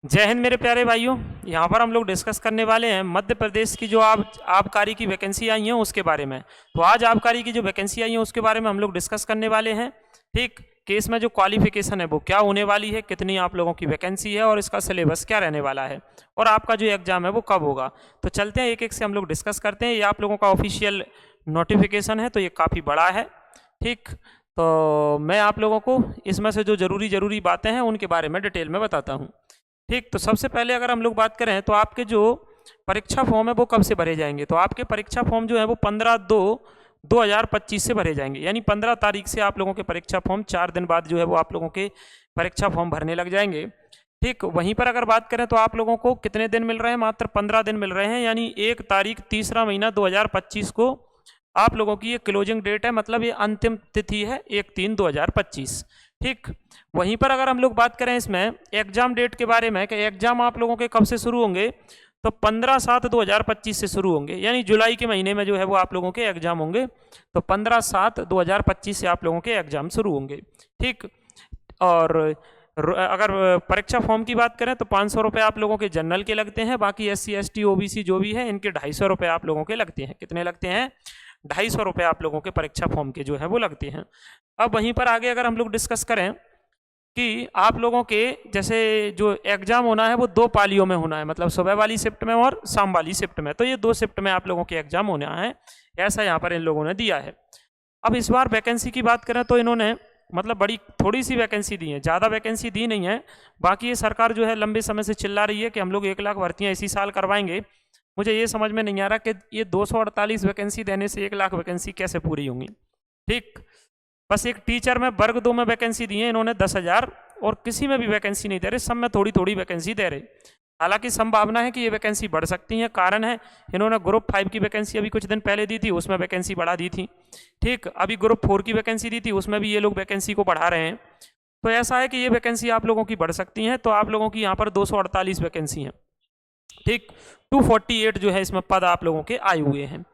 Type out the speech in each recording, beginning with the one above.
जय हिंद मेरे प्यारे भाइयों। यहाँ पर हम लोग डिस्कस करने वाले हैं मध्य प्रदेश की जो आबकारी की वैकेंसी आई हैं उसके बारे में। तो आज आबकारी की जो वैकेंसी आई है उसके बारे में हम लोग डिस्कस करने वाले हैं। ठीक, कि इसमें जो क्वालिफिकेशन है वो क्या होने वाली है, कितनी आप लोगों की वैकेंसी है और इसका सिलेबस क्या रहने वाला है और आपका जो एग्जाम है वो कब होगा। तो चलते हैं एक एक से हम लोग डिस्कस करते हैं। ये आप लोगों का ऑफिशियल नोटिफिकेशन है तो ये काफ़ी बड़ा है। ठीक, तो मैं आप लोगों को इसमें से जो ज़रूरी बातें हैं उनके बारे में डिटेल में बताता हूँ। ठीक, तो सबसे पहले अगर हम लोग बात करें तो आपके जो परीक्षा फॉर्म है वो कब से भरे जाएंगे। तो आपके परीक्षा फॉर्म जो है वो 15/2/2025 से भरे जाएंगे, यानी 15 तारीख से आप लोगों के परीक्षा फॉर्म 4 दिन बाद जो है वो आप लोगों के परीक्षा फॉर्म भरने लग जाएंगे। ठीक, वहीं पर अगर बात करें तो आप लोगों को कितने दिन मिल रहे हैं, मात्र 15 दिन मिल रहे हैं, यानी 1 तारीख तीसरा महीना 2025 को आप लोगों की ये क्लोजिंग डेट है, मतलब ये अंतिम तिथि है 1/3/2025। ठीक, वहीं पर अगर हम लोग बात करें इसमें एग्जाम डेट के बारे में कि एग्जाम आप लोगों के कब से शुरू होंगे, तो 15/7/2025 से शुरू होंगे, यानी जुलाई के महीने में जो है वो आप लोगों के एग्जाम होंगे। तो 15/7/2025 से आप लोगों के एग्जाम शुरू होंगे। ठीक, और अगर परीक्षा फॉर्म की बात करें तो 500 रुपये आप लोगों के जनरल के लगते हैं, बाकी SC ST OBC जो भी है इनके 250 रुपये आप लोगों के लगते हैं। कितने लगते हैं? 250 रुपये आप लोगों के परीक्षा फॉर्म के जो है वो लगते हैं। अब वहीं पर आगे अगर हम लोग डिस्कस करें कि आप लोगों के जैसे जो एग्जाम होना है वो 2 पालियों में होना है, मतलब सुबह वाली शिफ्ट में और शाम वाली शिफ्ट में। तो ये 2 शिफ्ट में आप लोगों के एग्जाम होना है, ऐसा यहाँ पर इन लोगों ने दिया है। अब इस बार वैकेंसी की बात करें तो इन्होंने मतलब बड़ी थोड़ी सी वैकेंसी दी है, ज़्यादा वैकेंसी दी नहीं है। बाकी ये सरकार जो है लंबे समय से चिल्ला रही है कि हम लोग 1 लाख भर्तियाँ इसी साल करवाएंगे। मुझे ये समझ में नहीं आ रहा कि ये 248 वैकेंसी देने से 1 लाख वैकेंसी कैसे पूरी होंगी। ठीक, बस एक टीचर में वर्ग 2 में वैकेंसी दी है इन्होंने 10,000, और किसी में भी वैकेंसी नहीं दे रहे, सब में थोड़ी थोड़ी वैकेंसी दे रहे। हालांकि संभावना है कि ये वैकेंसी बढ़ सकती है, कारण है इन्होंने ग्रुप 5 की वैकेंसी अभी कुछ दिन पहले दी थी, उसमें वैकेंसी बढ़ा दी थी। ठीक, अभी ग्रुप 4 की वैकेंसी दी थी, उसमें भी ये लोग वैकेंसी को बढ़ा रहे हैं। तो ऐसा है कि ये वैकेंसी आप लोगों की बढ़ सकती है। तो आप लोगों की यहाँ पर 248 वैकेंसी हैं। ठीक, 248 जो है इसमें पद आप लोगों के आए हुए हैं।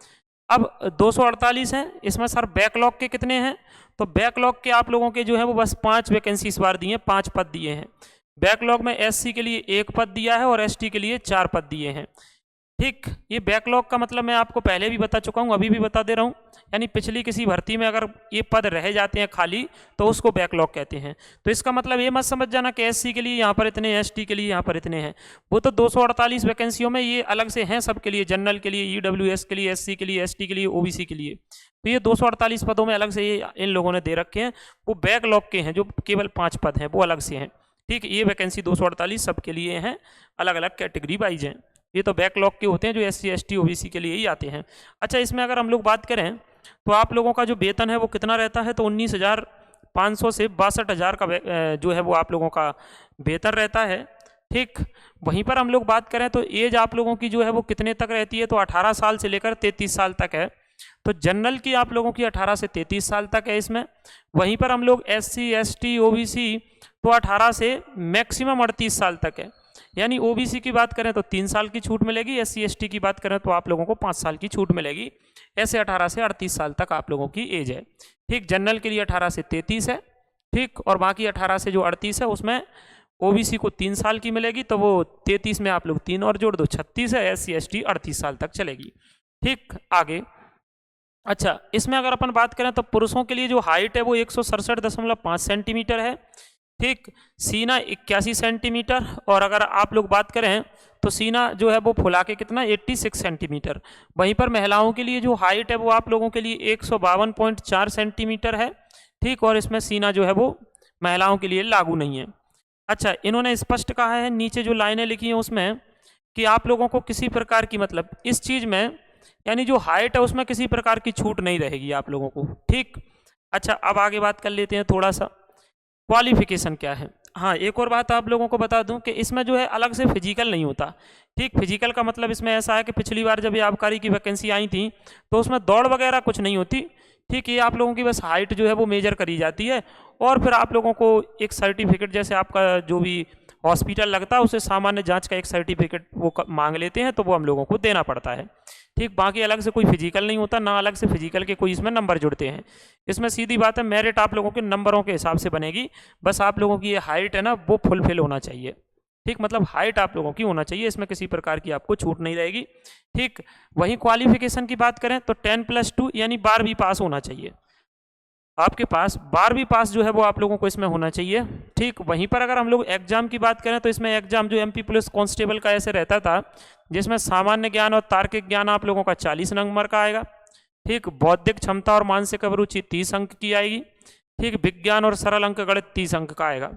अब 248 हैं, इसमें सर बैकलॉग के कितने हैं? तो बैकलॉग के आप लोगों के जो है वो बस 5 वैकेंसी इस बार दी हैं, 5 पद दिए हैं। बैकलॉग में SC के लिए 1 पद दिया है और ST के लिए 4 पद दिए हैं। ठीक, ये बैकलॉग का मतलब मैं आपको पहले भी बता चुका हूँ, अभी भी बता दे रहा हूँ, यानी पिछली किसी भर्ती में अगर ये पद रह जाते हैं खाली तो उसको बैकलॉग कहते हैं। तो इसका मतलब ये मत समझ जाना कि SC के लिए यहाँ पर इतने, ST के लिए यहाँ पर इतने हैं। वो तो 248 वैकेंसियों में ये अलग से हैं सबके लिए, जनरल के लिए, EWS के लिए, SC के लिए, ST के लिए, OBC के लिए। तो ये 248 पदों में अलग से ये इन लोगों ने दे रखे हैं। वो बैकलॉग के हैं जो केवल 5 पद हैं वो अलग से हैं। ठीक, ये वैकेंसी 248 सबके लिए हैं, अलग अलग कैटेगरी वाइज हैं। ये तो बैकलॉग के होते हैं जो SC ST OBC के लिए ही आते हैं। अच्छा, इसमें अगर हम लोग बात करें तो आप लोगों का जो वेतन है वो कितना रहता है, तो 19,500 से 62,000 का जो है वो आप लोगों का वेतन रहता है। ठीक, वहीं पर हम लोग बात करें तो एज आप लोगों की जो है वो कितने तक रहती है, तो 18 साल से लेकर 33 साल तक है। तो जनरल की आप लोगों की 18 से 33 साल तक है इसमें। वहीं पर हम लोग SC ST OBC तो 18 से मैक्सिमम 38 साल तक है, यानी OBC की बात करें तो 3 साल की छूट मिलेगी, SC ST की बात करें तो आप लोगों को 5 साल की छूट मिलेगी। ऐसे 18 से 38 साल तक आप लोगों की एज है। ठीक, जनरल के लिए 18 से 33 है। ठीक, और बाकी 18 से जो 38 है उसमें OBC को 3 साल की मिलेगी, तो वो 33 में आप लोग 3 और जोड़ दो, 36 है। SC ST 38 साल तक चलेगी। ठीक, आगे अच्छा, इसमें अगर अपन बात करें तो पुरुषों के लिए जो हाइट है वो 167.5 सेंटीमीटर है। ठीक, सीना 81 सेंटीमीटर, और अगर आप लोग बात करें तो सीना जो है वो फुला के कितना 86 सेंटीमीटर। वहीं पर महिलाओं के लिए जो हाइट है वो आप लोगों के लिए 152.4 सेंटीमीटर है। ठीक, और इसमें सीना जो है वो महिलाओं के लिए लागू नहीं है। अच्छा, इन्होंने स्पष्ट कहा है नीचे जो लाइनें लिखी हैं उसमें कि आप लोगों को किसी प्रकार की, मतलब इस चीज़ में यानी जो हाइट है उसमें किसी प्रकार की छूट नहीं रहेगी आप लोगों को। ठीक, अच्छा, अब आगे बात कर लेते हैं थोड़ा सा क्वालिफिकेशन क्या है। हाँ, एक और बात आप लोगों को बता दूं कि इसमें जो है अलग से फिजिकल नहीं होता। ठीक, फिजिकल का मतलब इसमें ऐसा है कि पिछली बार जब ये आबकारी की वैकेंसी आई थी तो उसमें दौड़ वगैरह कुछ नहीं होती। ठीक, ये आप लोगों की बस हाइट जो है वो मेजर करी जाती है, और फिर आप लोगों को एक सर्टिफिकेट, जैसे आपका जो भी हॉस्पिटल लगता है उसे सामान्य जांच का एक सर्टिफिकेट वो मांग लेते हैं, तो वो हम लोगों को देना पड़ता है। ठीक, बाकी अलग से कोई फिजिकल नहीं होता, ना अलग से फिजिकल के कोई इसमें नंबर जुड़ते हैं। इसमें सीधी बात है, मेरिट आप लोगों के नंबरों के हिसाब से बनेगी, बस आप लोगों की ये हाइट है ना वो फुलफिल होना चाहिए। ठीक, मतलब हाइट आप लोगों की होना चाहिए, इसमें किसी प्रकार की आपको छूट नहीं रहेगी। ठीक, वहीं क्वालिफिकेशन की बात करें तो 10+2 यानी 12वीं पास होना चाहिए आपके पास, 12वीं पास जो है वो आप लोगों को इसमें होना चाहिए। ठीक, वहीं पर अगर हम लोग एग्जाम की बात करें तो इसमें एग्जाम जो एमपी पुलिस कांस्टेबल का ऐसे रहता था, जिसमें सामान्य ज्ञान और तार्किक ज्ञान आप लोगों का 40 नंबर का आएगा। ठीक, बौद्धिक क्षमता और मानसिक अभिरुचि 30 अंक की आएगी। ठीक, विज्ञान और सरल अंक गणित 30 अंक का आएगा।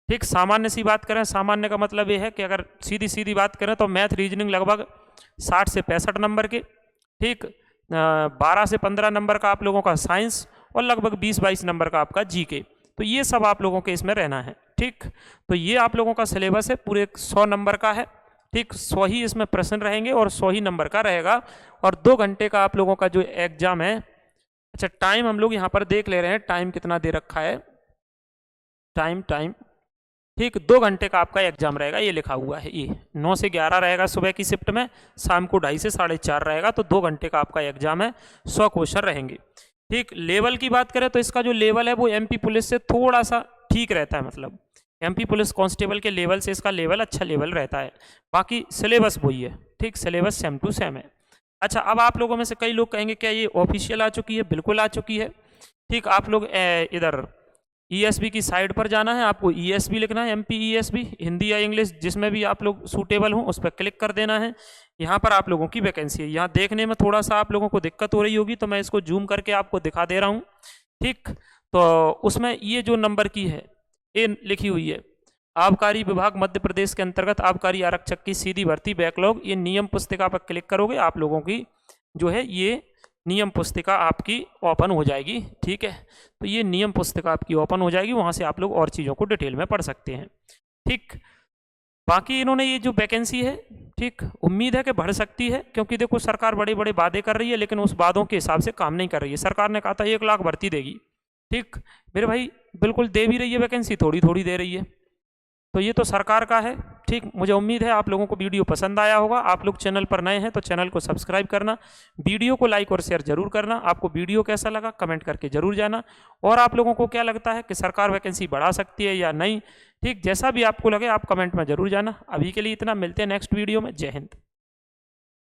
ठीक, सामान्य सी बात करें, सामान्य का मतलब ये है कि अगर सीधी सीधी बात करें तो मैथ रीजनिंग लगभग 60 से 65 नंबर के। ठीक, 12 से 15 नंबर का आप लोगों का साइंस और लगभग 20-22 नंबर का आपका जीके। तो ये सब आप लोगों के इसमें रहना है। ठीक, तो ये आप लोगों का सिलेबस है, पूरे 100 नंबर का है। ठीक, 100 ही इसमें प्रश्न रहेंगे और 100 ही नंबर का रहेगा, और 2 घंटे का आप लोगों का जो एग्जाम है। अच्छा, टाइम हम लोग यहाँ पर देख ले रहे हैं, टाइम कितना दे रखा है, टाइम। ठीक, 2 घंटे का आपका एग्जाम रहेगा, ये लिखा हुआ है, ये 9 से 11 रहेगा सुबह की शिफ्ट में, शाम को 2:30 से 4:30 रहेगा। तो 2 घंटे का आपका एग्जाम है, 100 क्वेश्चन रहेंगे। ठीक, लेवल की बात करें तो इसका जो लेवल है वो एमपी पुलिस से थोड़ा सा ठीक रहता है, मतलब एमपी पुलिस कांस्टेबल के लेवल से इसका लेवल अच्छा लेवल रहता है। बाकी सिलेबस वही है। ठीक, सिलेबस सेम टू सेम है। अच्छा, अब आप लोगों में से कई लोग कहेंगे क्या ये ऑफिशियल आ चुकी है? बिल्कुल आ चुकी है। ठीक, आप लोग इधर ईएसबी की साइड पर जाना है, आपको ईएसबी लिखना है, एमपी ईएसबी, हिंदी या इंग्लिश जिसमें भी आप लोग सूटेबल हो उस पर क्लिक कर देना है। यहाँ पर आप लोगों की वैकेंसी है। यहाँ देखने में थोड़ा सा आप लोगों को दिक्कत हो रही होगी, तो मैं इसको जूम करके आपको दिखा दे रहा हूँ। ठीक, तो उसमें ये जो नंबर की है ये लिखी हुई है, आबकारी विभाग मध्य प्रदेश के अंतर्गत आबकारी आरक्षक की सीधी भर्ती बैकलॉग। ये नियम पुस्तिका पर क्लिक करोगे, आप लोगों की जो है ये नियम पुस्तिका आपकी ओपन हो जाएगी। ठीक है, तो ये नियम पुस्तिका आपकी ओपन हो जाएगी, वहाँ से आप लोग और चीज़ों को डिटेल में पढ़ सकते हैं। ठीक, बाकी इन्होंने ये जो वैकेंसी है, ठीक, उम्मीद है कि बढ़ सकती है, क्योंकि देखो सरकार बड़े बड़े वादे कर रही है, लेकिन उस वादों के हिसाब से काम नहीं कर रही है। सरकार ने कहा था 1 लाख भर्ती देगी। ठीक, मेरे भाई बिल्कुल दे भी रही है वैकेंसी, थोड़ी थोड़ी दे रही है, तो ये तो सरकार का है। ठीक, मुझे उम्मीद है आप लोगों को वीडियो पसंद आया होगा। आप लोग चैनल पर नए हैं तो चैनल को सब्सक्राइब करना, वीडियो को लाइक और शेयर जरूर करना। आपको वीडियो कैसा लगा कमेंट करके जरूर जाना, और आप लोगों को क्या लगता है कि सरकार वैकेंसी बढ़ा सकती है या नहीं। ठीक, जैसा भी आपको लगे आप कमेंट में जरूर जाना। अभी के लिए इतना, मिलते हैं नेक्स्ट वीडियो में। जय हिंद।